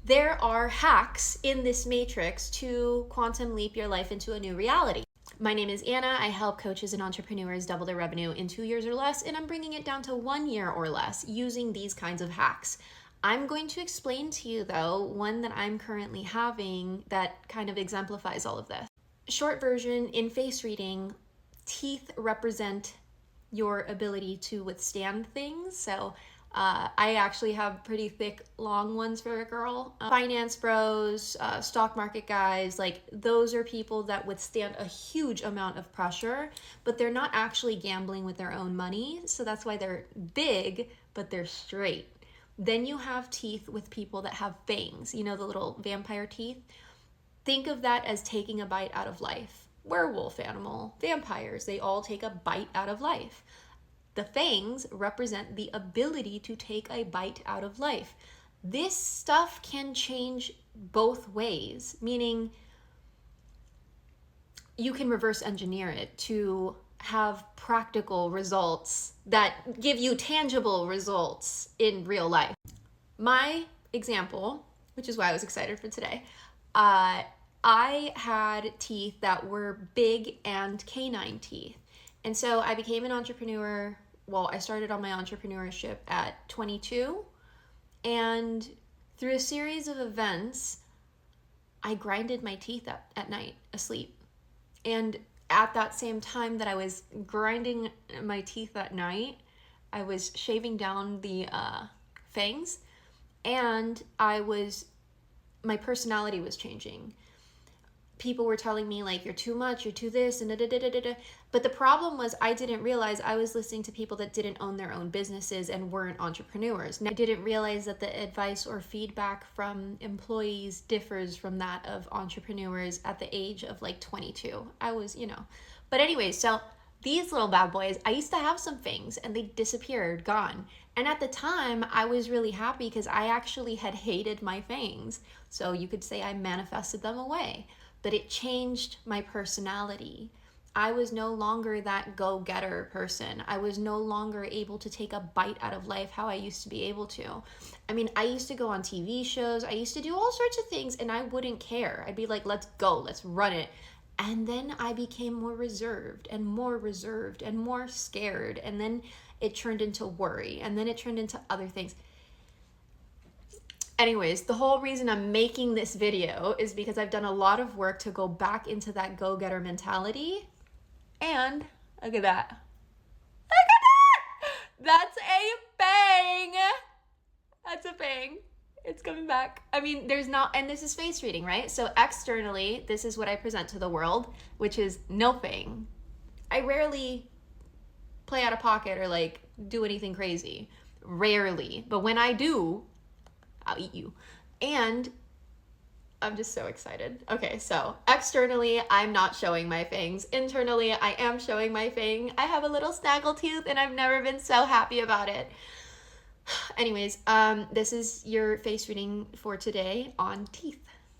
There are hacks in this matrix to quantum leap your life into a new reality. My name is Anna. I help coaches and entrepreneurs double their revenue in 2 years or less, and I'm bringing it down to 1 year or less using these kinds of hacks. I'm going to explain to you, though, one that I'm currently having that kind of exemplifies all of this. Short version, in face reading, teeth represent your ability to withstand things. So I actually have pretty thick, long ones for a girl. Finance bros, stock market guys, like those are people that withstand a huge amount of pressure, but they're not actually gambling with their own money. So that's why they're big, but they're straight. Then you have teeth with people that have fangs, you know, the little vampire teeth. Think of that as taking a bite out of life. Werewolf animal, vampires, they all take a bite out of life. The fangs represent the ability to take a bite out of life. This stuff can change both ways, meaning you can reverse engineer it to have practical results that give you tangible results in real life. My example, which is why I was excited for today, I had teeth that were big and canine teeth. And so I became an entrepreneur. Well, I started on my entrepreneurship at 22. And through a series of events, I grinded my teeth at night asleep. And at that same time that I was grinding my teeth at night, I was shaving down the fangs, and my personality was changing. People were telling me like, you're too much, you're too this, and da da da da da. But the problem was I didn't realize I was listening to people that didn't own their own businesses and weren't entrepreneurs. Now, I didn't realize that the advice or feedback from employees differs from that of entrepreneurs at the age of like 22. I was, But anyways, so these little bad boys, I used to have some fangs and they disappeared, gone. And at the time, I was really happy because I actually had hated my fangs. So you could say I manifested them away. But it changed my personality. I was no longer that go-getter person. I was no longer able to take a bite out of life how I used to be able to. I mean, I used to go on TV shows. I used to do all sorts of things and I wouldn't care. I'd be like, let's go, let's run it. And then I became more reserved and more scared. And then it turned into worry. And then it turned into other things. Anyways, the whole reason I'm making this video is because I've done a lot of work to go back into that go-getter mentality. And look at that. Look at that! That's a bang! That's a bang. It's coming back. I mean, and this is face reading, right? So externally, this is what I present to the world, which is no fang. I rarely play out of pocket or like do anything crazy. Rarely. But when I do, I'll eat you. And I'm just so excited. Okay, so externally, I'm not showing my fangs. Internally, I am showing my fang. I have a little snaggletooth and I've never been so happy about it. Anyways, this is your face reading for today on teeth.